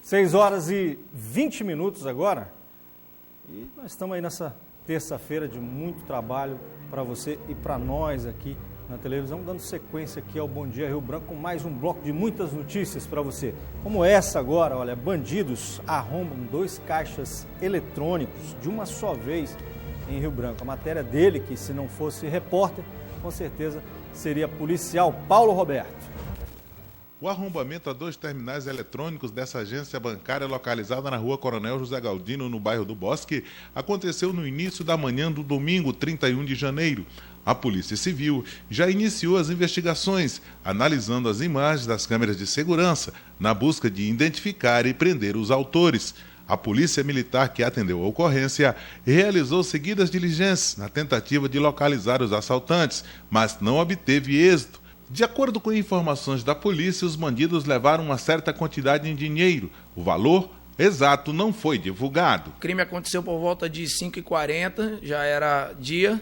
6h20 agora, e nós estamos aí nessa terça-feira de muito trabalho para você e para nós aqui na televisão, dando sequência aqui ao Bom Dia Rio Branco, com mais um bloco de muitas notícias para você. Como essa agora, olha, bandidos arrombam 2 caixas eletrônicos de uma só vez em Rio Branco. A matéria dele, que se não fosse repórter, com certeza seria policial. Paulo Roberto. O arrombamento a 2 terminais eletrônicos dessa agência bancária localizada na rua Coronel José Galdino, no bairro do Bosque, aconteceu no início da manhã do domingo, 31 de janeiro. A Polícia Civil já iniciou as investigações, analisando as imagens das câmeras de segurança, na busca de identificar e prender os autores. A Polícia Militar, que atendeu a ocorrência, realizou seguidas diligências na tentativa de localizar os assaltantes, mas não obteve êxito. De acordo com informações da polícia, os bandidos levaram uma certa quantidade em dinheiro. O valor exato não foi divulgado. O crime aconteceu por volta de 5h40, já era dia,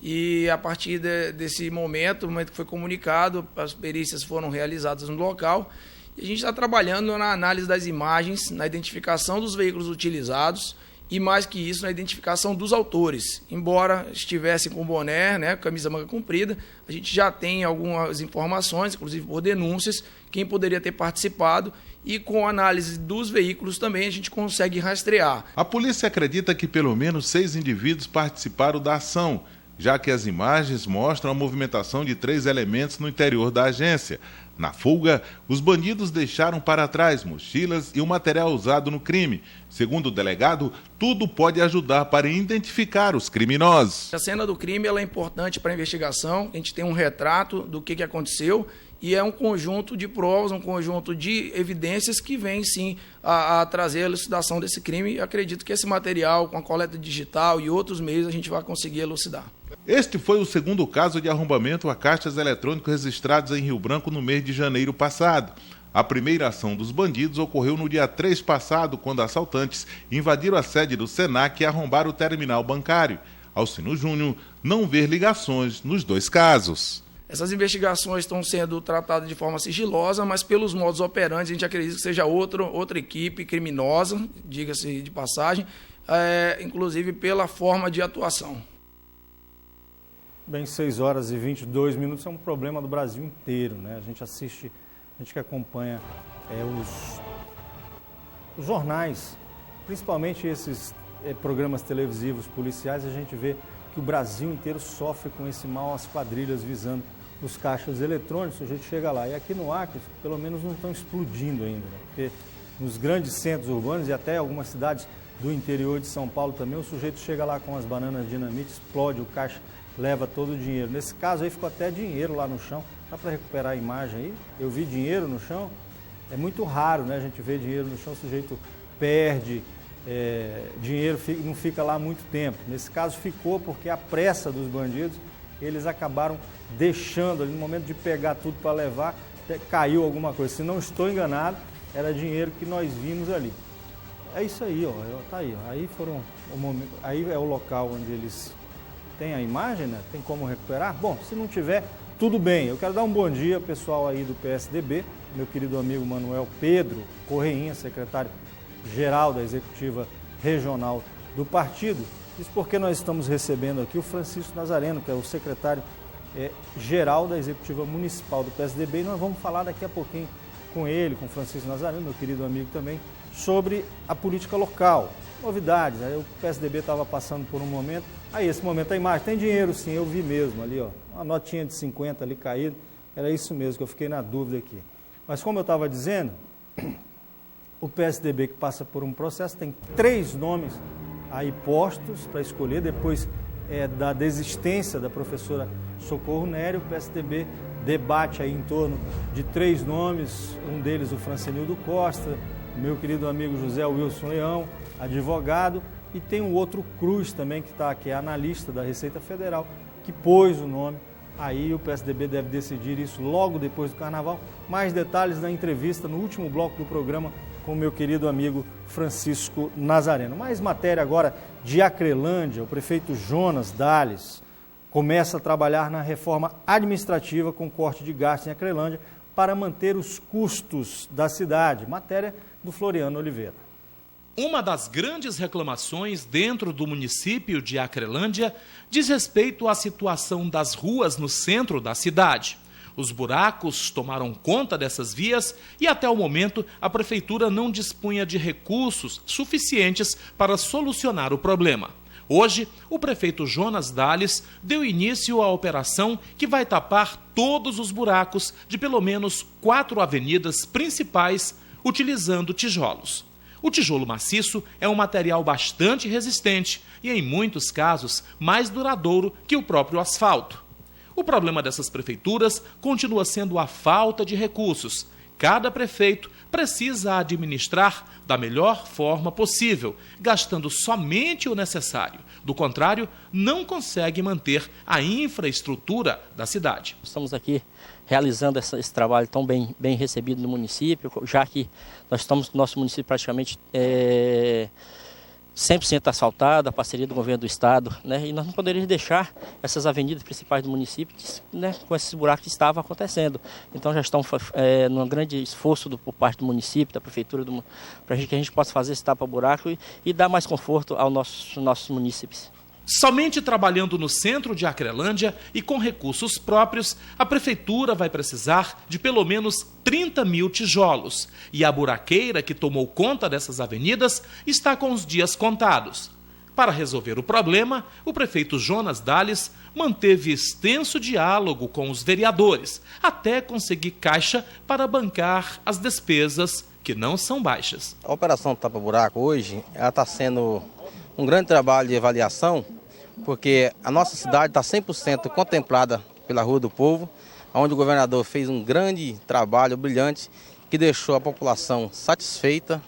e a partir desse momento, o momento que foi comunicado, as perícias foram realizadas no local, e a gente está trabalhando na análise das imagens, na identificação dos veículos utilizados, e mais que isso, na identificação dos autores. Embora estivessem com boné, né, camisa manga comprida, a gente já tem algumas informações, inclusive por denúncias, quem poderia ter participado, e com a análise dos veículos também a gente consegue rastrear. A polícia acredita que pelo menos 6 indivíduos participaram da ação, já que as imagens mostram a movimentação de 3 elementos no interior da agência. Na fuga, os bandidos deixaram para trás mochilas e o material usado no crime. Segundo o delegado, tudo pode ajudar para identificar os criminosos. A cena do crime ela é importante para a investigação, a gente tem um retrato do que aconteceu e é um conjunto de provas, um conjunto de evidências que vem sim a trazer a elucidação desse crime. E acredito que esse material, com a coleta digital e outros meios, a gente vai conseguir elucidar. Este foi o segundo caso de arrombamento a caixas eletrônicos registrados em Rio Branco no mês de janeiro passado. A primeira ação dos bandidos ocorreu no dia 3 passado, quando assaltantes invadiram a sede do Senac e arrombaram o terminal bancário. Alcino Júnior não vê ligações nos 2 casos. Essas investigações estão sendo tratadas de forma sigilosa, mas pelos modos operantes a gente acredita que seja outra equipe criminosa, diga-se de passagem, inclusive pela forma de atuação. Bem, 6h22 é um problema do Brasil inteiro, né? A gente assiste, a gente que acompanha os jornais, principalmente esses programas televisivos policiais, a gente vê que o Brasil inteiro sofre com esse mal, as quadrilhas visando os caixas eletrônicos, o sujeito chega lá. E aqui no Acre, pelo menos não estão explodindo ainda, né? Porque nos grandes centros urbanos e até algumas cidades do interior de São Paulo também, o sujeito chega lá com as bananas dinamite, explode o caixa, leva todo o dinheiro. Nesse caso aí ficou até dinheiro lá no chão. Dá para recuperar a imagem aí? Eu vi dinheiro no chão. É muito raro, né? A gente vê dinheiro no chão, o sujeito perde, dinheiro não fica lá muito tempo. Nesse caso ficou porque a pressa dos bandidos, eles acabaram deixando ali no momento de pegar tudo para levar, caiu alguma coisa. Se não estou enganado, era dinheiro que nós vimos ali. É isso aí, ó. Tá aí, ó. Aí é o local onde eles tem a imagem, né? Tem como recuperar? Bom, se não tiver, tudo bem. Eu quero dar um bom dia ao pessoal aí do PSDB, meu querido amigo Manuel Pedro Correinha, secretário-geral da Executiva Regional do partido. Isso porque nós estamos recebendo aqui o Francisco Nazareno, que é o secretário-geral da Executiva Municipal do PSDB, e nós vamos falar daqui a pouquinho com ele, com o Francisco Nazareno, meu querido amigo também, sobre a política local. Novidades, aí o PSDB estava passando por um momento, aí esse momento a imagem, tem dinheiro sim, eu vi mesmo ali, ó, uma notinha de 50 ali caída, era isso mesmo que eu fiquei na dúvida aqui. Mas como eu estava dizendo, o PSDB que passa por um processo tem 3 nomes aí postos para escolher, depois da desistência da professora Socorro Nery, o PSDB debate aí em torno de 3 nomes, um deles o Francenildo Costa, meu querido amigo José Wilson Leão, advogado, e tem um outro Cruz também, que é analista da Receita Federal, que pôs o nome. Aí o PSDB deve decidir isso logo depois do Carnaval. Mais detalhes na entrevista no último bloco do programa com o meu querido amigo Francisco Nazareno. Mais matéria agora de Acrelândia. O prefeito Jonas Dales começa a trabalhar na reforma administrativa com corte de gastos em Acrelândia para manter os custos da cidade. Matéria do Floriano Oliveira. Uma das grandes reclamações dentro do município de Acrelândia diz respeito à situação das ruas no centro da cidade. Os buracos tomaram conta dessas vias e até o momento a prefeitura não dispunha de recursos suficientes para solucionar o problema. Hoje, o prefeito Jonas Dalles deu início à operação que vai tapar todos os buracos de pelo menos 4 avenidas principais utilizando tijolos. O tijolo maciço é um material bastante resistente e, em muitos casos, mais duradouro que o próprio asfalto. O problema dessas prefeituras continua sendo a falta de recursos. Cada prefeito precisa administrar da melhor forma possível, gastando somente o necessário. Do contrário, não consegue manter a infraestrutura da cidade. Estamos aqui realizando esse trabalho tão bem recebido no município, já que nós estamos com o nosso município praticamente 100% asfaltado, a parceria do governo do estado, né? E nós não poderíamos deixar essas avenidas principais do município, né, com esses buracos que estavam acontecendo. Então já estão num grande esforço por parte do município, da prefeitura, para que a gente possa fazer esse tapa-buraco e dar mais conforto aos nossos munícipes. Somente trabalhando no centro de Acrelândia e com recursos próprios, a prefeitura vai precisar de pelo menos 30 mil tijolos. E a buraqueira que tomou conta dessas avenidas está com os dias contados. Para resolver o problema, o prefeito Jonas Dalles manteve extenso diálogo com os vereadores, até conseguir caixa para bancar as despesas que não são baixas. A operação Tapa Buraco hoje está sendo um grande trabalho de avaliação, porque a nossa cidade está 100% contemplada pela Rua do Povo, onde o governador fez um grande trabalho brilhante que deixou a população satisfeita,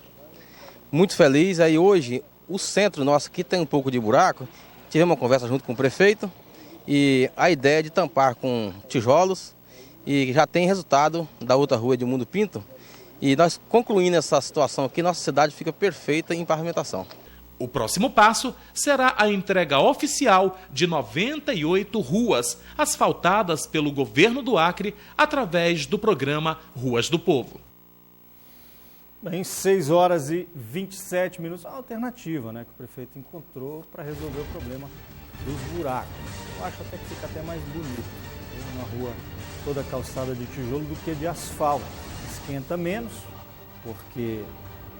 muito feliz. Aí hoje o centro nosso aqui tem um pouco de buraco, tivemos uma conversa junto com o prefeito e a ideia é de tampar com tijolos e já tem resultado da outra rua de Mundo Pinto. E nós concluindo essa situação aqui, nossa cidade fica perfeita em pavimentação. O próximo passo será a entrega oficial de 98 ruas asfaltadas pelo governo do Acre através do programa Ruas do Povo. Bem, 6h27, a alternativa, né, que o prefeito encontrou para resolver o problema dos buracos. Eu acho até que fica até mais bonito, uma rua toda calçada de tijolo do que de asfalto. Esquenta menos, porque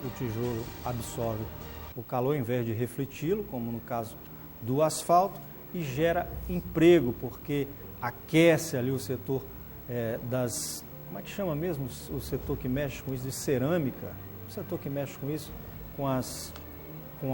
o tijolo absorve o calor em vez de refleti-lo, como no caso do asfalto, e gera emprego, porque aquece ali o setor das... Como é que chama mesmo o setor que mexe com isso? De cerâmica. O setor que mexe com isso, com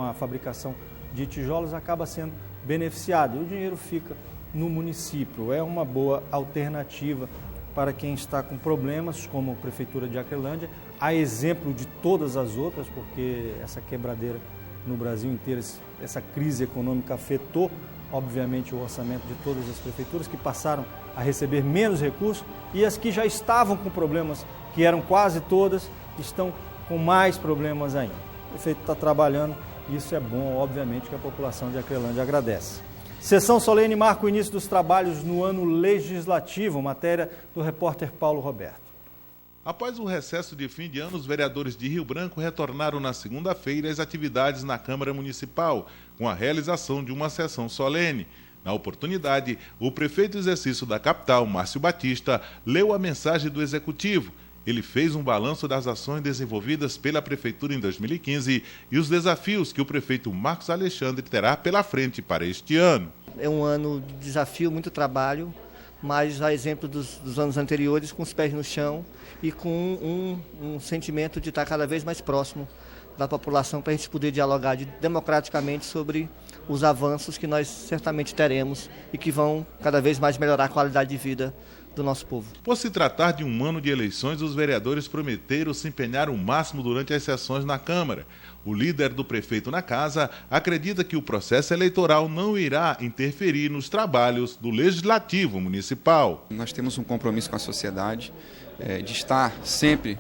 a fabricação de tijolos, acaba sendo beneficiado. E o dinheiro fica no município. É uma boa alternativa para quem está com problemas, como a Prefeitura de Acrelândia, a exemplo de todas as outras, porque essa quebradeira no Brasil inteiro, essa crise econômica afetou, obviamente, o orçamento de todas as prefeituras, que passaram a receber menos recursos, e as que já estavam com problemas, que eram quase todas, estão com mais problemas ainda. O prefeito está trabalhando, e isso é bom, obviamente, que a população de Acrelândia agradece. Sessão solene marca o início dos trabalhos no ano legislativo, matéria do repórter Paulo Roberto. Após o recesso de fim de ano, os vereadores de Rio Branco retornaram na segunda-feira às atividades na Câmara Municipal, com a realização de uma sessão solene. Na oportunidade, o prefeito em exercício da capital, Márcio Batista, leu a mensagem do Executivo. Ele fez um balanço das ações desenvolvidas pela Prefeitura em 2015 e os desafios que o prefeito Marcos Alexandre terá pela frente para este ano. É um ano de desafio, muito trabalho, mas a exemplo dos anos anteriores, com os pés no chão e com um sentimento de estar cada vez mais próximo da população para a gente poder dialogar democraticamente sobre os avanços que nós certamente teremos e que vão cada vez mais melhorar a qualidade de vida do nosso povo. Por se tratar de um ano de eleições, os vereadores prometeram se empenhar o máximo durante as sessões na Câmara. O líder do prefeito na casa acredita que o processo eleitoral não irá interferir nos trabalhos do Legislativo Municipal. Nós temos um compromisso com a sociedade de estar sempre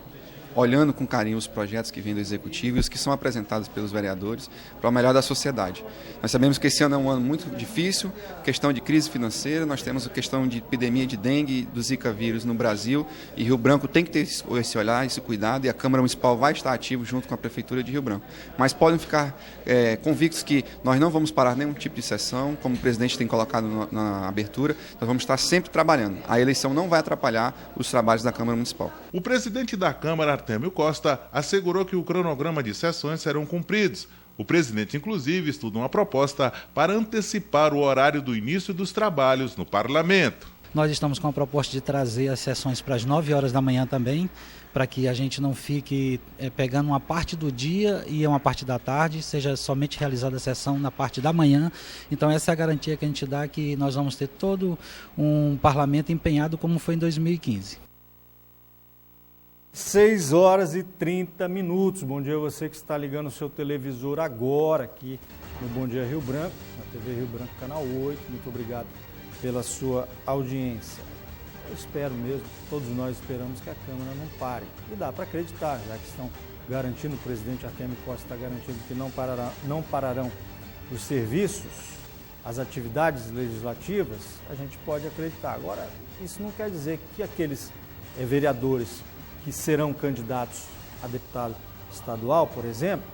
olhando com carinho os projetos que vêm do Executivo e os que são apresentados pelos vereadores para o melhor da sociedade. Nós sabemos que esse ano é um ano muito difícil, questão de crise financeira, nós temos a questão de epidemia de dengue, do Zika vírus no Brasil, e Rio Branco tem que ter esse olhar, esse cuidado, e a Câmara Municipal vai estar ativa junto com a Prefeitura de Rio Branco. Mas podem ficar convictos que nós não vamos parar nenhum tipo de sessão, como o presidente tem colocado na abertura, nós vamos estar sempre trabalhando. A eleição não vai atrapalhar os trabalhos da Câmara Municipal. O presidente da Câmara, Artêmio Costa, assegurou que o cronograma de sessões serão cumpridos. O presidente, inclusive, estuda uma proposta para antecipar o horário do início dos trabalhos no parlamento. Nós estamos com a proposta de trazer as sessões para as 9 horas da manhã também, para que a gente não fique pegando uma parte do dia e uma parte da tarde, seja somente realizada a sessão na parte da manhã. Então essa é a garantia que a gente dá, que nós vamos ter todo um parlamento empenhado como foi em 2015. 6 horas e 30 minutos. Bom dia a você que está ligando o seu televisor agora aqui no Bom Dia Rio Branco, na TV Rio Branco, canal 8. Muito obrigado pela sua audiência. Eu espero mesmo, todos nós esperamos que a Câmara não pare. E dá para acreditar, já que estão garantindo, o presidente Artêmio Costa está garantindo que não pararão os serviços, as atividades legislativas, a gente pode acreditar. Agora, isso não quer dizer que aqueles vereadores que serão candidatos a deputado estadual, por exemplo,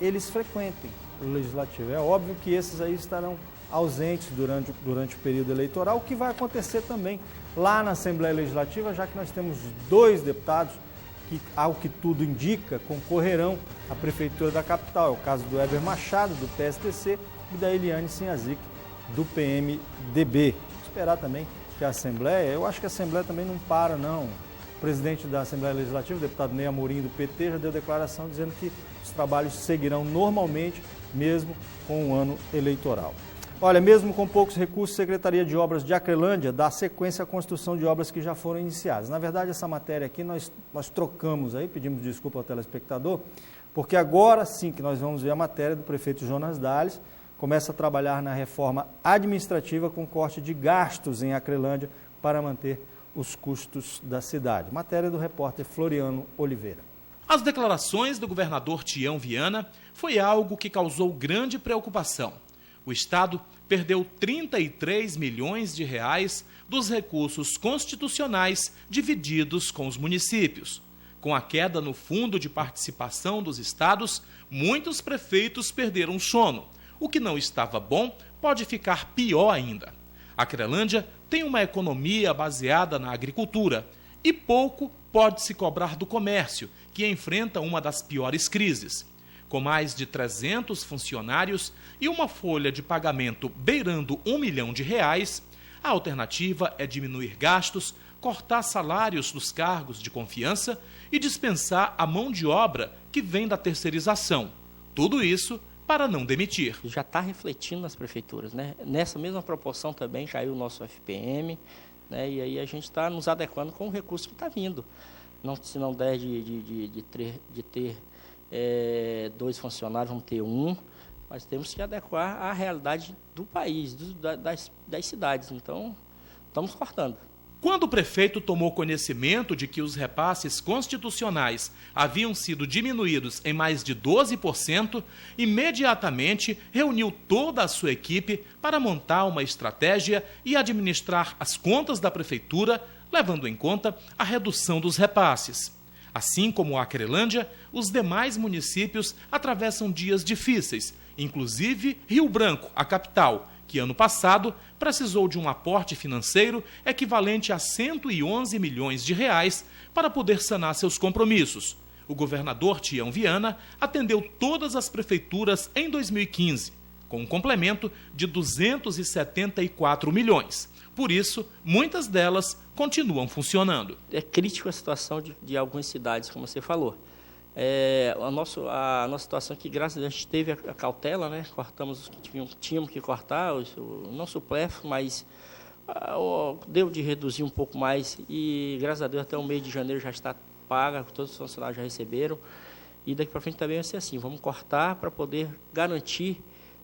eles frequentem o legislativo. É óbvio que esses aí estarão ausentes durante o período eleitoral, o que vai acontecer também lá na Assembleia Legislativa, já que nós temos 2 deputados que, ao que tudo indica, concorrerão à Prefeitura da capital. É o caso do Heber Machado, do PSTC, e da Eliane Sinhazic, do PMDB. Vou esperar também que a Assembleia, eu acho que a Assembleia também não para, não. O presidente da Assembleia Legislativa, o deputado Ney Amorim, do PT, já deu declaração dizendo que os trabalhos seguirão normalmente, mesmo com o ano eleitoral. Olha, mesmo com poucos recursos, a Secretaria de Obras de Acrelândia dá sequência à construção de obras que já foram iniciadas. Na verdade, essa matéria aqui nós trocamos aí, pedimos desculpa ao telespectador, porque agora sim que nós vamos ver a matéria do prefeito Jonas Dales, começa a trabalhar na reforma administrativa com corte de gastos em Acrelândia para manter os custos da cidade. Matéria do repórter Floriano Oliveira. As declarações do governador Tião Viana foi algo que causou grande preocupação. O Estado perdeu 33 milhões de reais dos recursos constitucionais divididos com os municípios. Com a queda no fundo de participação dos estados, muitos prefeitos perderam o sono. O que não estava bom pode ficar pior ainda. Acrelândia tem uma economia baseada na agricultura e pouco pode se cobrar do comércio, que enfrenta uma das piores crises. Com mais de 300 funcionários e uma folha de pagamento beirando R$1 milhão, a alternativa é diminuir gastos, cortar salários dos cargos de confiança e dispensar a mão de obra que vem da terceirização. Tudo isso para não demitir. Já está refletindo nas prefeituras, né? Nessa mesma proporção também caiu o nosso FPM, né? E aí a gente está nos adequando com o recurso que está vindo. Não, se não der de ter 2 funcionários, vamos ter 1, mas temos que adequar à realidade do país, das cidades. Então, estamos cortando. Quando o prefeito tomou conhecimento de que os repasses constitucionais haviam sido diminuídos em mais de 12%, imediatamente reuniu toda a sua equipe para montar uma estratégia e administrar as contas da prefeitura, levando em conta a redução dos repasses. Assim como a Acrelândia, os demais municípios atravessam dias difíceis, inclusive Rio Branco, a capital, que ano passado precisou de um aporte financeiro equivalente a R$111 milhões para poder sanar seus compromissos. O governador Tião Viana atendeu todas as prefeituras em 2015, com um complemento de 274 milhões. Por isso, muitas delas continuam funcionando. É crítico a situação de algumas cidades, como você falou. A nossa situação aqui, graças a Deus, a gente teve a cautela, né? Cortamos, tínhamos que cortar, não supérfluo, mas deu de reduzir um pouco mais e, graças a Deus, até o mês de janeiro já está paga, todos os funcionários já receberam. E daqui para frente também vai ser assim, vamos cortar para poder garantir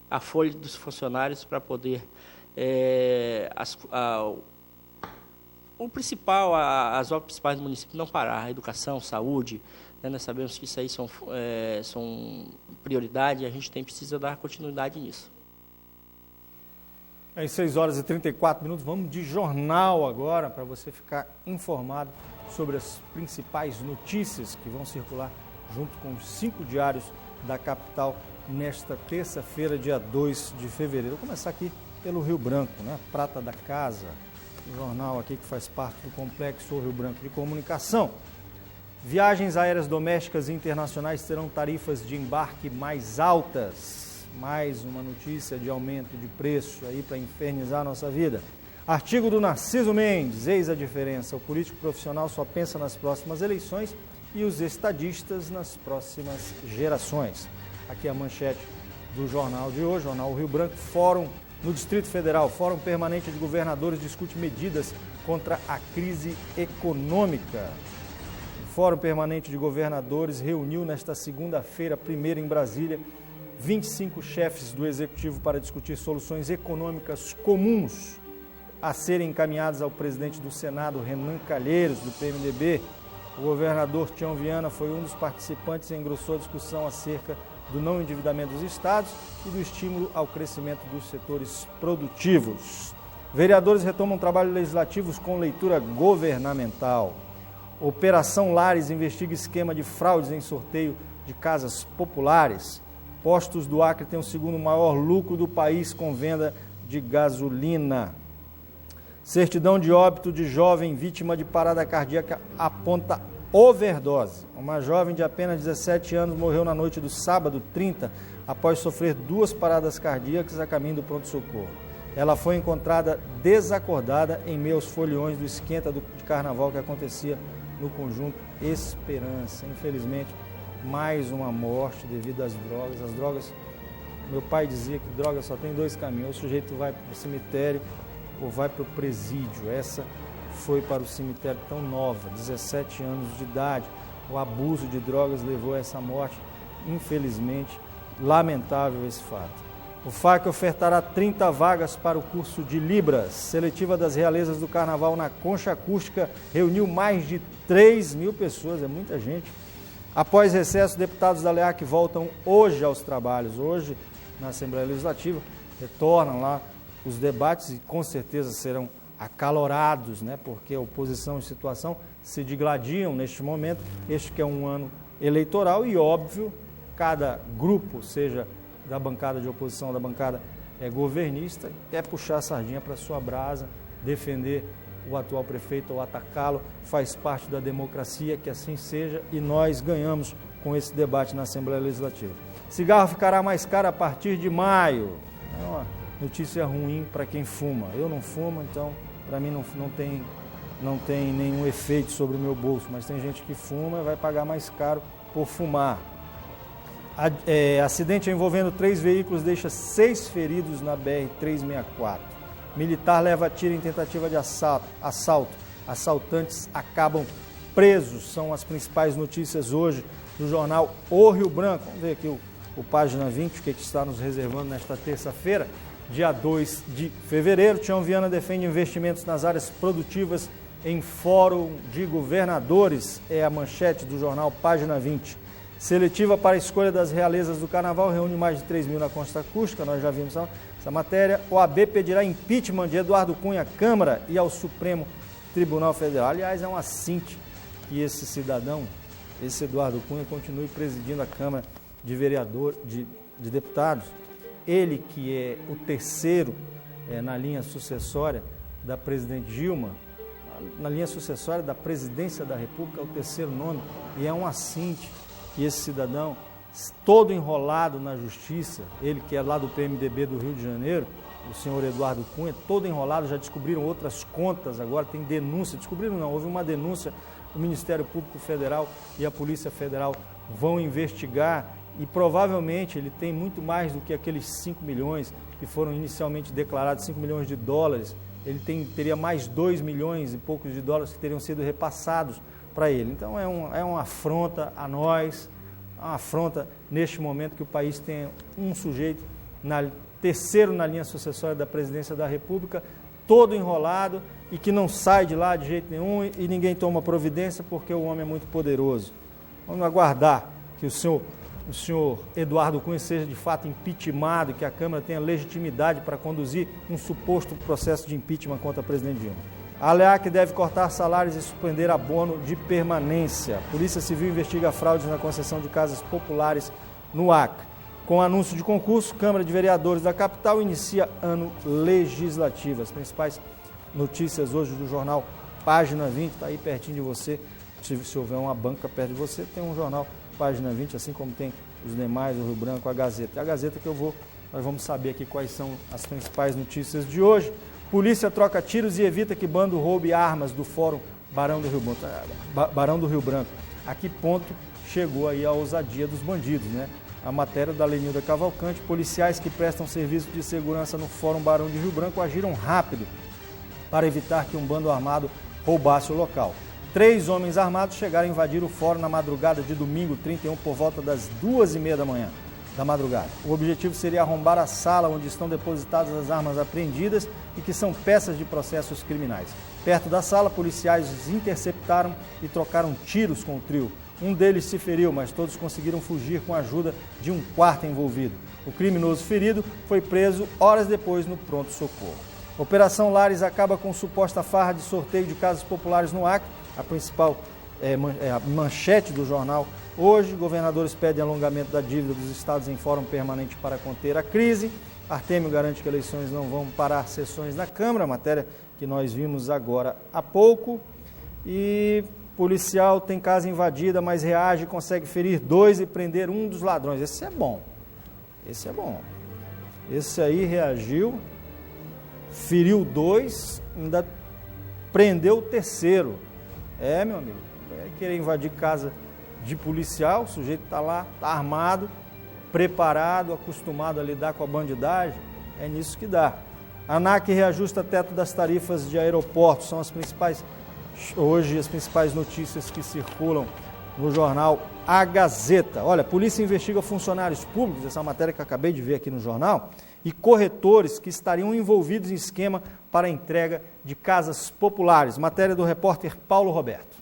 a folha dos funcionários, para poder o principal, as obras principais do município não parar, a educação, saúde, Nós sabemos que isso aí são prioridade e a gente precisa dar continuidade nisso. Às 6 horas e 34 minutos, vamos de jornal agora, para você ficar informado sobre as principais notícias que vão circular junto com os 5 diários da capital nesta terça-feira, dia 2 de fevereiro. Vou começar aqui pelo Rio Branco, né? Prata da Casa, o jornal aqui que faz parte do Complexo Rio Branco de Comunicação. Viagens aéreas domésticas e internacionais terão tarifas de embarque mais altas. Mais uma notícia de aumento de preço aí para infernizar a nossa vida. Artigo do Narciso Mendes, eis a diferença. O político profissional só pensa nas próximas eleições e os estadistas nas próximas gerações. Aqui a manchete do jornal de hoje, jornal Rio Branco. Fórum no Distrito Federal, Fórum Permanente de Governadores discute medidas contra a crise econômica. O Fórum Permanente de Governadores reuniu nesta segunda-feira, 1ª em Brasília, 25 chefes do Executivo para discutir soluções econômicas comuns a serem encaminhadas ao presidente do Senado, Renan Calheiros, do PMDB. O governador Tião Viana foi um dos participantes e engrossou a discussão acerca do não endividamento dos estados e do estímulo ao crescimento dos setores produtivos. Vereadores retomam trabalhos legislativos com leitura governamental. Operação Lares investiga esquema de fraudes em sorteio de casas populares. Postos do Acre têm o 2º maior lucro do país com venda de gasolina. Certidão de óbito de jovem vítima de parada cardíaca aponta overdose. Uma jovem de apenas 17 anos morreu na noite do sábado 30 após sofrer 2 paradas cardíacas a caminho do pronto-socorro. Ela foi encontrada desacordada em meio aos foliões do esquenta de carnaval que acontecia no conjunto Esperança. Infelizmente, mais uma morte devido às drogas. As drogas, meu pai dizia que droga só tem 2 caminhos. Ou o sujeito vai para o cemitério ou vai para o presídio. Essa foi para o cemitério tão nova, 17 anos de idade. O abuso de drogas levou a essa morte. Infelizmente, lamentável esse fato. O FAC ofertará 30 vagas para o curso de Libras. Seletiva das realezas do Carnaval na Concha Acústica reuniu mais de 3.000 pessoas, é muita gente. Após recesso, deputados da LEAC voltam hoje aos trabalhos. Hoje, na Assembleia Legislativa, retornam lá os debates e com certeza serão acalorados, né? Porque a oposição e situação se digladiam neste momento. Este que é um ano eleitoral e, óbvio, cada grupo, seja da bancada de oposição, da bancada governista, quer puxar a sardinha para sua brasa, defender o atual prefeito ou atacá-lo, faz parte da democracia, que assim seja, e nós ganhamos com esse debate na Assembleia Legislativa. Cigarro ficará mais caro a partir de maio. É uma notícia ruim para quem fuma. Eu não fumo, então para mim não tem nenhum efeito sobre o meu bolso, mas tem gente que fuma e vai pagar mais caro por fumar. Acidente envolvendo 3 veículos deixa 6 feridos na BR-364. Militar leva tiro em tentativa de assalto. Assaltantes acabam presos. São as principais notícias hoje do jornal O Rio Branco. Vamos ver aqui o página 20, o que está nos reservando nesta terça-feira, dia 2 de fevereiro. Tião Viana defende investimentos nas áreas produtivas em Fórum de Governadores. É a manchete do jornal, página 20. Seletiva para a escolha das realezas do Carnaval reúne mais de 3.000 na Concha Acústica, nós já vimos essa matéria. O AB pedirá impeachment de Eduardo Cunha à Câmara e ao Supremo Tribunal Federal. Aliás, é um assinte que esse cidadão, esse Eduardo Cunha, continue presidindo a Câmara de Deputados. Ele que é o terceiro na linha sucessória da presidente Dilma, na linha sucessória da presidência da República, é o terceiro nome, e é um assinte que esse cidadão, todo enrolado na justiça, ele que é lá do PMDB do Rio de Janeiro, o senhor Eduardo Cunha, todo enrolado, já descobriram outras contas, agora tem denúncia, descobriram não, houve uma denúncia, o Ministério Público Federal e a Polícia Federal vão investigar e provavelmente ele tem muito mais do que aqueles 5 milhões que foram inicialmente declarados, 5 milhões de dólares, ele teria mais 2 milhões e poucos de dólares que teriam sido repassados para ele. Então é uma afronta a nós, uma afronta neste momento que o país tem um sujeito terceiro na linha sucessória da presidência da República, todo enrolado e que não sai de lá de jeito nenhum e ninguém toma providência porque o homem é muito poderoso. Vamos aguardar que o senhor Eduardo Cunha seja de fato impeachmentado e que a Câmara tenha legitimidade para conduzir um suposto processo de impeachment contra o presidente Dilma. A ALEAC deve cortar salários e suspender abono de permanência. A Polícia Civil investiga fraudes na concessão de casas populares no Acre. Com anúncio de concurso, Câmara de Vereadores da capital inicia ano legislativo. As principais notícias hoje do jornal Página 20, está aí pertinho de você. Se houver uma banca perto de você, tem um jornal Página 20, assim como tem os demais, o Rio Branco, a Gazeta. É a Gazeta que nós vamos saber aqui quais são as principais notícias de hoje. Polícia troca tiros e evita que bando roube armas do Fórum Barão do Rio Branco. A que ponto chegou aí a ousadia dos bandidos, né? A matéria da Lenilda Cavalcante: policiais que prestam serviço de segurança no Fórum Barão de Rio Branco agiram rápido para evitar que um bando armado roubasse o local. 3 homens armados chegaram a invadir o fórum na madrugada de domingo 31 por volta das 2h30 da madrugada. O objetivo seria arrombar a sala onde estão depositadas as armas apreendidas e que são peças de processos criminais. Perto da sala, policiais os interceptaram e trocaram tiros com o trio. Um deles se feriu, mas todos conseguiram fugir com a ajuda de um quarto envolvido. O criminoso ferido foi preso horas depois no pronto-socorro. Operação Lares acaba com suposta farra de sorteio de casas populares no Acre. A principal a manchete do jornal hoje: governadores pedem alongamento da dívida dos estados em fórum permanente para conter a crise. Artêmio garante que eleições não vão parar sessões na Câmara, matéria que nós vimos agora há pouco. E policial tem casa invadida, mas reage e consegue ferir 2 e prender um dos ladrões. Esse é bom. Esse aí reagiu, feriu 2, ainda prendeu o 3º. Meu amigo, querer invadir casa de policial, o sujeito está lá, está armado, preparado, acostumado a lidar com a bandidagem, é nisso que dá. A ANAC reajusta teto das tarifas de aeroportos, são as principais notícias que circulam no jornal A Gazeta. Olha, polícia investiga funcionários públicos, essa matéria que eu acabei de ver aqui no jornal, e corretores que estariam envolvidos em esquema para a entrega de casas populares. Matéria do repórter Paulo Roberto.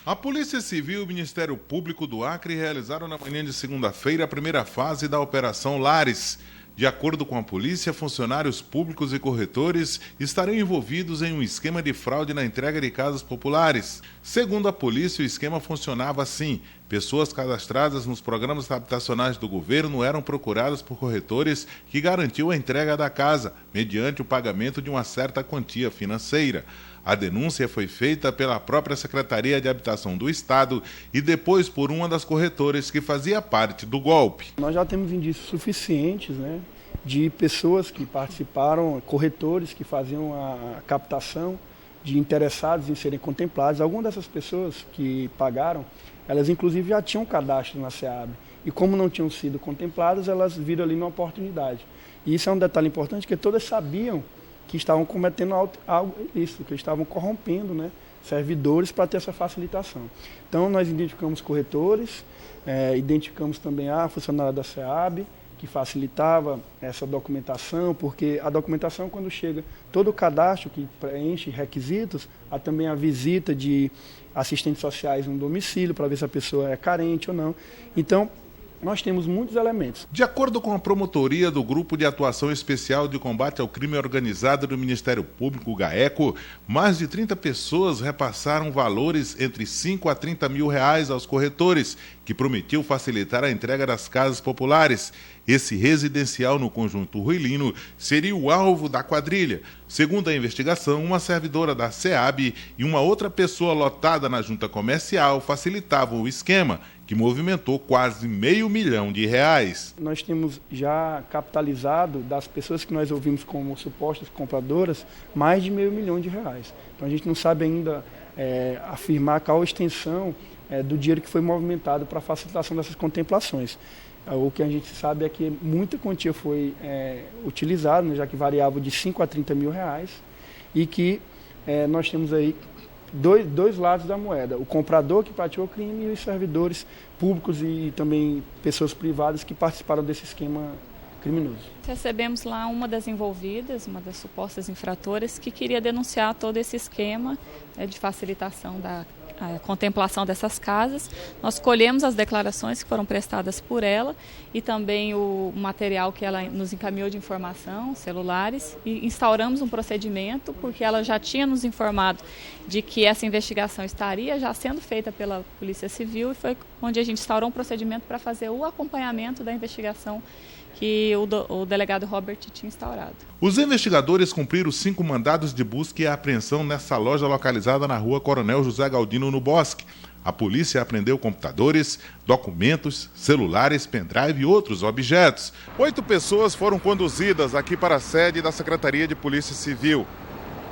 A Polícia Civil e o Ministério Público do Acre realizaram na manhã de segunda-feira a primeira fase da Operação Lares. De acordo com a polícia, funcionários públicos e corretores estariam envolvidos em um esquema de fraude na entrega de casas populares. Segundo a polícia, o esquema funcionava assim: pessoas cadastradas nos programas habitacionais do governo eram procuradas por corretores que garantiam a entrega da casa, mediante o pagamento de uma certa quantia financeira. A denúncia foi feita pela própria Secretaria de Habitação do Estado e depois por uma das corretoras que fazia parte do golpe. Nós já temos indícios suficientes, né, de pessoas que participaram, corretores que faziam a captação de interessados em serem contemplados. Algumas dessas pessoas que pagaram, elas inclusive já tinham cadastro na SEAB. E como não tinham sido contempladas, elas viram ali uma oportunidade. E isso é um detalhe importante, porque todas sabiam que estavam cometendo algo ilícito, que estavam corrompendo, né, servidores para ter essa facilitação. Então, nós identificamos corretores, identificamos também a funcionária da SEAB, que facilitava essa documentação, porque a documentação, quando chega todo o cadastro que preenche requisitos, há também a visita de assistentes sociais no domicílio, para ver se a pessoa é carente ou não. Então, nós temos muitos elementos. De acordo com a promotoria do Grupo de Atuação Especial de Combate ao Crime Organizado do Ministério Público, GAECO, mais de 30 pessoas repassaram valores entre 5 a 30 mil reais aos corretores, que prometiam facilitar a entrega das casas populares. Esse residencial no conjunto ruilino seria o alvo da quadrilha. Segundo a investigação, uma servidora da SEAB e uma outra pessoa lotada na junta comercial facilitavam o esquema, que movimentou quase R$500 mil. Nós temos já capitalizado, das pessoas que nós ouvimos como supostas compradoras, mais de R$500 mil. Então a gente não sabe ainda afirmar qual a extensão do dinheiro que foi movimentado para a facilitação dessas contemplações. O que a gente sabe é que muita quantia foi utilizada, né, já que variava de 5 a 30 mil reais, e que nós temos aí dois lados da moeda: o comprador que praticou o crime e os servidores públicos e também pessoas privadas que participaram desse esquema criminoso. Recebemos lá uma das envolvidas, uma das supostas infratoras, que queria denunciar todo esse esquema de facilitação da a contemplação dessas casas. Nós colhemos as declarações que foram prestadas por ela e também o material que ela nos encaminhou de informação, celulares, e instauramos um procedimento, porque ela já tinha nos informado de que essa investigação estaria já sendo feita pela Polícia Civil, e foi onde a gente instaurou um procedimento para fazer o acompanhamento da investigação que o delegado Robert tinha instaurado. Os investigadores cumpriram 5 mandados de busca e apreensão nessa loja localizada na rua Coronel José Galdino, no Bosque. A polícia apreendeu computadores, documentos, celulares, pendrive e outros objetos. 8 pessoas foram conduzidas aqui para a sede da Secretaria de Polícia Civil.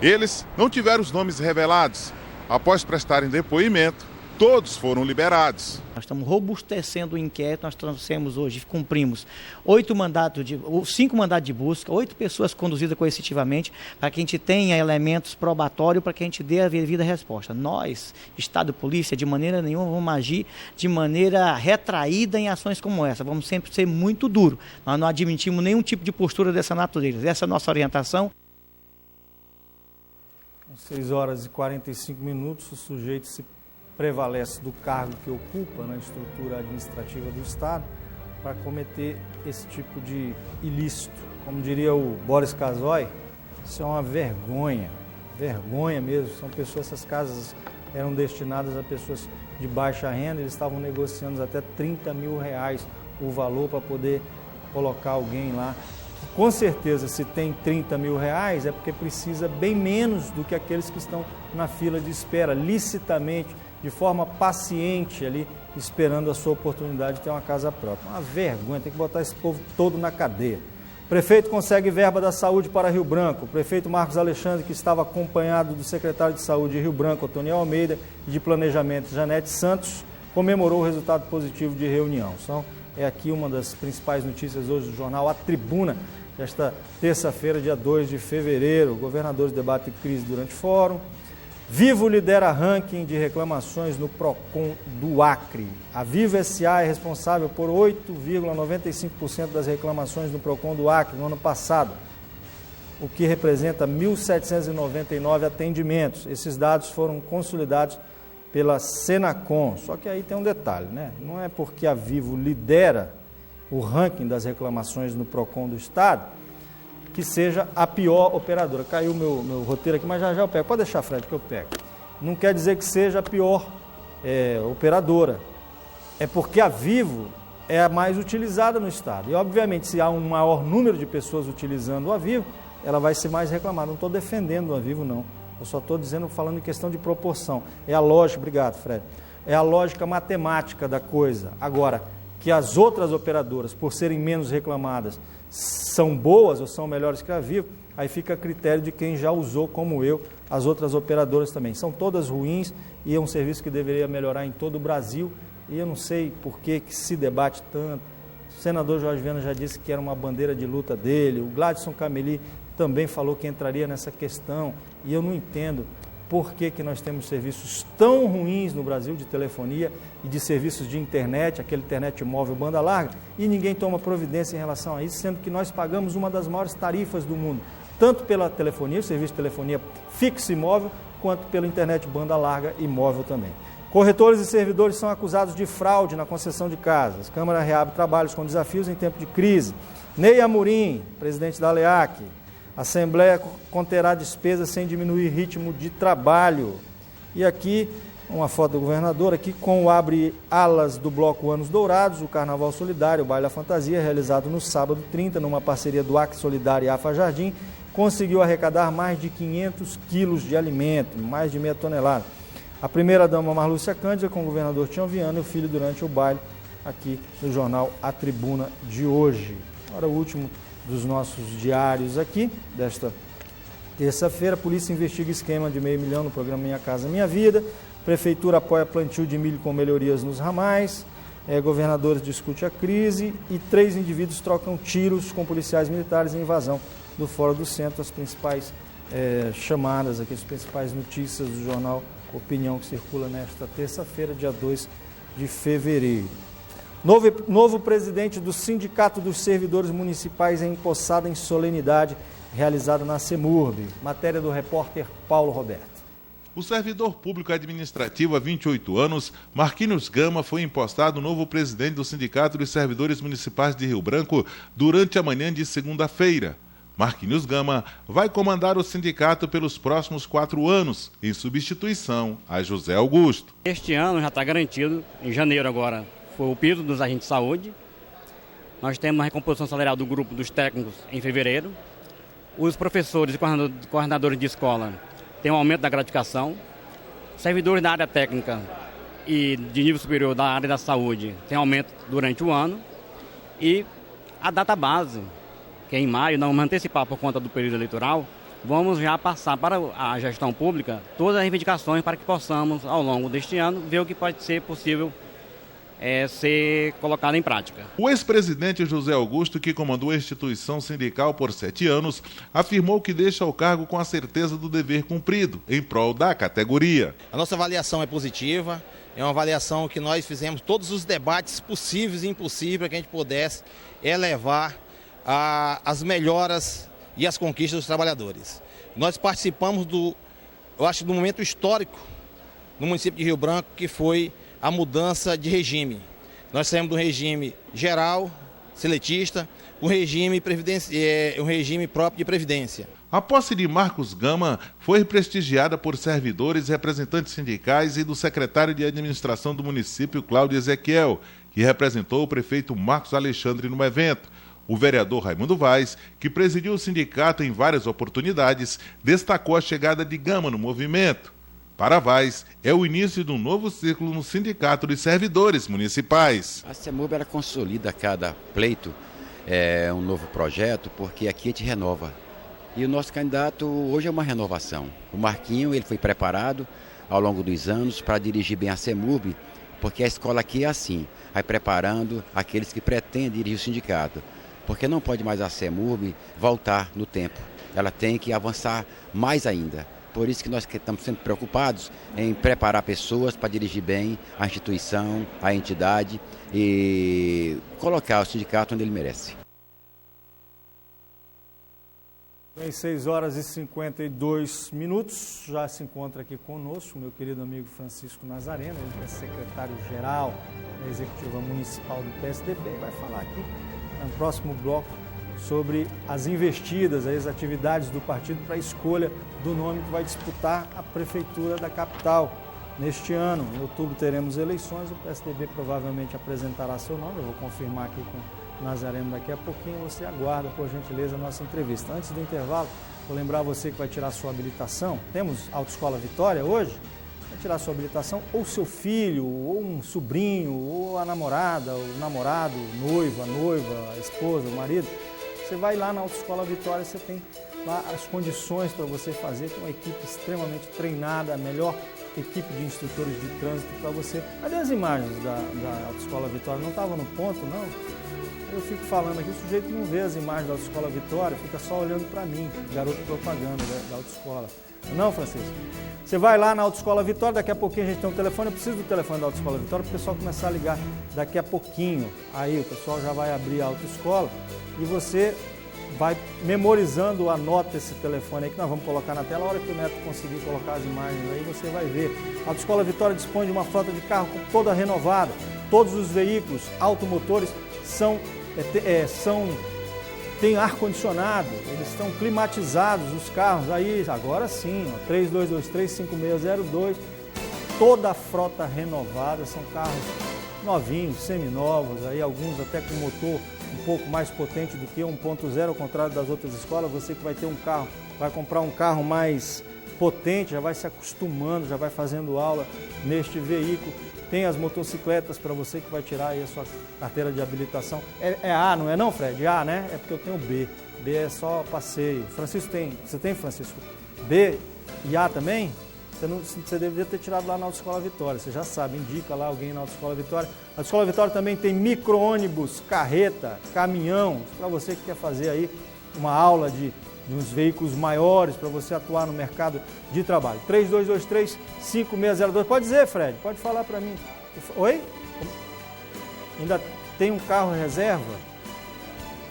Eles não tiveram os nomes revelados. Após prestarem depoimento, todos foram liberados. Nós estamos robustecendo o inquérito, nós trouxemos hoje, cumprimos 5 mandatos de busca, 8 pessoas conduzidas coercitivamente, para que a gente tenha elementos probatórios, para que a gente dê a devida resposta. Nós, Estado e Polícia, de maneira nenhuma vamos agir de maneira retraída em ações como essa. Vamos sempre ser muito duros. Nós não admitimos nenhum tipo de postura dessa natureza. Essa é a nossa orientação. 6 horas e 45 minutos, o sujeito se prevalece do cargo que ocupa na estrutura administrativa do Estado para cometer esse tipo de ilícito. Como diria o Boris Casoy, isso é uma vergonha mesmo. São pessoas, essas casas eram destinadas a pessoas de baixa renda, eles estavam negociando até R$30 mil o valor para poder colocar alguém lá. Com certeza, se tem R$30 mil é porque precisa bem menos do que aqueles que estão na fila de espera, licitamente, de forma paciente ali, esperando a sua oportunidade de ter uma casa própria. Uma vergonha, tem que botar esse povo todo na cadeia. O prefeito consegue verba da saúde para Rio Branco. O prefeito Marcos Alexandre, que estava acompanhado do secretário de saúde de Rio Branco, Antônio Almeida, e de planejamento, Janete Santos, comemorou o resultado positivo de reunião. É aqui uma das principais notícias hoje do jornal A Tribuna, desta terça-feira, dia 2 de fevereiro. Governadores debatem crise durante fórum. Vivo lidera ranking de reclamações no PROCON do Acre. A Vivo S.A. é responsável por 8,95% das reclamações no PROCON do Acre no ano passado, o que representa 1.799 atendimentos. Esses dados foram consolidados pela Senacom. Só que aí tem um detalhe, né? Não é porque a Vivo lidera o ranking das reclamações no PROCON do Estado que seja a pior operadora. Caiu o meu roteiro aqui, mas já eu pego. Pode deixar, Fred, que eu pego. Não quer dizer que seja a pior operadora. É porque a Vivo é a mais utilizada no Estado. E, obviamente, se há um maior número de pessoas utilizando a Vivo, ela vai ser mais reclamada. Não estou defendendo a Vivo, não. Eu só estou falando em questão de proporção. É a lógica, obrigado, Fred. É a lógica matemática da coisa. Agora, que as outras operadoras, por serem menos reclamadas, são boas ou são melhores que a Vivo, aí fica a critério de quem já usou, como eu, as outras operadoras também. São todas ruins e é um serviço que deveria melhorar em todo o Brasil, e eu não sei por que se debate tanto. O senador Jorge Viana já disse que era uma bandeira de luta dele, o Gladson Cameli também falou que entraria nessa questão, e eu não entendo por que nós temos serviços tão ruins no Brasil de telefonia e de serviços de internet, aquele internet móvel banda larga, e ninguém toma providência em relação a isso, sendo que nós pagamos uma das maiores tarifas do mundo, tanto pela telefonia, o serviço de telefonia fixa e móvel, quanto pela internet banda larga e móvel também. Corretores e servidores são acusados de fraude na concessão de casas. Câmara reabre trabalhos com desafios em tempo de crise. Ney Amorim, presidente da ALEAC. Assembleia conterá despesas sem diminuir ritmo de trabalho. E aqui, uma foto do governador, aqui com o abre alas do Bloco Anos Dourados, o Carnaval Solidário, o Baile da Fantasia, realizado no sábado 30, numa parceria do Acre Solidário e AFA Jardim, conseguiu arrecadar mais de 500 quilos de alimento, mais de meia tonelada. A primeira-dama Marlúcia Cândida com o governador Tião Viana e o filho durante o baile, aqui no jornal A Tribuna de hoje. Agora o último dos nossos diários aqui, desta terça-feira. A polícia investiga esquema de R$500 mil no programa Minha Casa Minha Vida. Prefeitura apoia plantio de milho com melhorias nos ramais. Governadores discutem a crise e 3 indivíduos trocam tiros com policiais militares em invasão do Fórum do Centro. As principais chamadas aqui, as principais notícias do jornal Opinião, que circula nesta terça-feira, dia 2 de fevereiro. Novo presidente do Sindicato dos Servidores Municipais é empossado em solenidade realizada na CEMURB. Matéria do repórter Paulo Roberto. O servidor público administrativo há 28 anos, Marquinhos Gama, foi impostado novo presidente do Sindicato dos Servidores Municipais de Rio Branco durante a manhã de segunda-feira. Marquinhos Gama vai comandar o sindicato pelos próximos 4 anos, em substituição a José Augusto. Este ano já está garantido, em janeiro agora, foi o piso dos agentes de saúde. Nós temos a recomposição salarial do grupo dos técnicos em fevereiro. Os professores e coordenadores de escola têm um aumento da gratificação. Servidores da área técnica e de nível superior da área da saúde têm aumento durante o ano. E a data base, que é em maio, não vamos antecipar por conta do período eleitoral, vamos já passar para a gestão pública todas as reivindicações para que possamos, ao longo deste ano, ver o que pode ser possível ser colocado em prática. O ex-presidente José Augusto, que comandou a instituição sindical por 7 anos, afirmou que deixa o cargo com a certeza do dever cumprido, em prol da categoria. A nossa avaliação é positiva, é uma avaliação que nós fizemos todos os debates possíveis e impossíveis para que a gente pudesse elevar as melhoras e as conquistas dos trabalhadores. Nós participamos do momento histórico no município de Rio Branco, que foi a mudança de regime. Nós saímos do regime geral, seletista, um regime próprio de previdência. A posse de Marcos Gama foi prestigiada por servidores, representantes sindicais e do secretário de administração do município, Cláudio Ezequiel, que representou o prefeito Marcos Alexandre no evento. O vereador Raimundo Vaz, que presidiu o sindicato em várias oportunidades, destacou a chegada de Gama no movimento. Para Vaz, é o início de um novo ciclo no Sindicato dos Servidores Municipais. A CEMUB ela consolida a cada pleito um novo projeto, porque aqui a gente renova. E o nosso candidato hoje é uma renovação. O Marquinho ele foi preparado ao longo dos anos para dirigir bem a CEMUB, porque a escola aqui é assim, vai preparando aqueles que pretendem dirigir o sindicato. Porque não pode mais a CEMUB voltar no tempo, ela tem que avançar mais ainda. Por isso que nós estamos sempre preocupados em preparar pessoas para dirigir bem a instituição, a entidade e colocar o sindicato onde ele merece. Em 6h52, já se encontra aqui conosco meu querido amigo Francisco Nazareno, ele que é secretário-geral da Executiva Municipal do PSDB, e vai falar aqui no próximo bloco sobre as investidas, as atividades do partido para a escolha do nome que vai disputar a prefeitura da capital neste ano. Em outubro teremos eleições, o PSDB provavelmente apresentará seu nome, eu vou confirmar aqui com o Nazareno daqui a pouquinho, você aguarda, por gentileza, a nossa entrevista. Antes do intervalo, vou lembrar você que vai tirar sua habilitação, temos Autoescola Vitória hoje, vai tirar sua habilitação, ou seu filho, ou um sobrinho, ou a namorada, o namorado, o noivo, a noiva, a esposa, o marido. Você vai lá na Autoescola Vitória, você tem lá as condições para você fazer, com uma equipe extremamente treinada, a melhor equipe de instrutores de trânsito para você. Cadê as imagens da Autoescola Vitória? Não estava no ponto, não? Eu fico falando aqui, o sujeito não vê as imagens da Autoescola Vitória, fica só olhando para mim, garoto propaganda da Autoescola. Não, Francisco? Você vai lá na Autoescola Vitória, daqui a pouquinho a gente tem um telefone, eu preciso do telefone da Autoescola Vitória para o pessoal começar a ligar daqui a pouquinho. Aí o pessoal já vai abrir a autoescola e você vai memorizando, anota esse telefone aí que nós vamos colocar na tela. A hora que o Neto conseguir colocar as imagens aí, você vai ver. A Autoescola Vitória dispõe de uma frota de carro toda renovada. Todos os veículos automotores tem ar-condicionado, eles estão climatizados, os carros aí, agora sim, ó, 3223-5602, toda a frota renovada, são carros novinhos, seminovos, aí alguns até com motor um pouco mais potente do que 1.0, ao contrário das outras escolas. Você que vai ter um carro, vai comprar um carro mais potente, já vai se acostumando, já vai fazendo aula neste veículo. Tem as motocicletas para você que vai tirar aí a sua carteira de habilitação. É A, não é não, Fred? A, né? É porque eu tenho B. B é só passeio. Francisco tem. Você tem, Francisco? B e A também? Você deveria ter tirado lá na Autoescola Vitória. Você já sabe, indica lá alguém na Autoescola Vitória. A Autoescola Vitória também tem micro-ônibus, carreta, caminhão. Para você que quer fazer aí uma aula de uns veículos maiores para você atuar no mercado de trabalho. 3223-5602. Pode dizer, Fred, pode falar para mim. Oi? Ainda tem um carro reserva?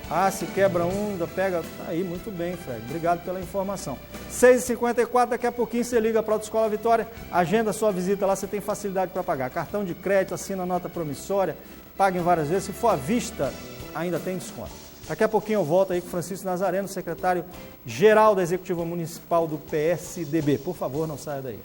Ah, se quebra um, ainda pega... Aí, muito bem, Fred. Obrigado pela informação. 6h54, daqui a pouquinho você liga para a Autoescola Vitória, agenda a sua visita lá, você tem facilidade para pagar. Cartão de crédito, assina nota promissória, paga em várias vezes. Se for à vista, ainda tem desconto. Daqui a pouquinho eu volto aí com Francisco Nazareno, secretário-geral da Executiva Municipal do PSDB. Por favor, não saia daí.